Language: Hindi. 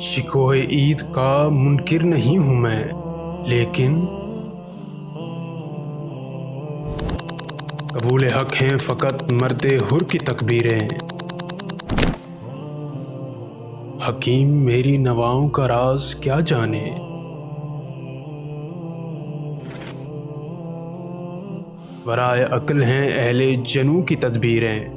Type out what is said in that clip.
शिकोए ईद का मुनकिर नहीं हूं मैं, लेकिन कबूल हक हैं फ़कत मर्दे हुर की तकबीरें। हकीम मेरी नवाओं का राज क्या जाने, वराए अक्ल हैं अहले जनू की तदबीरें।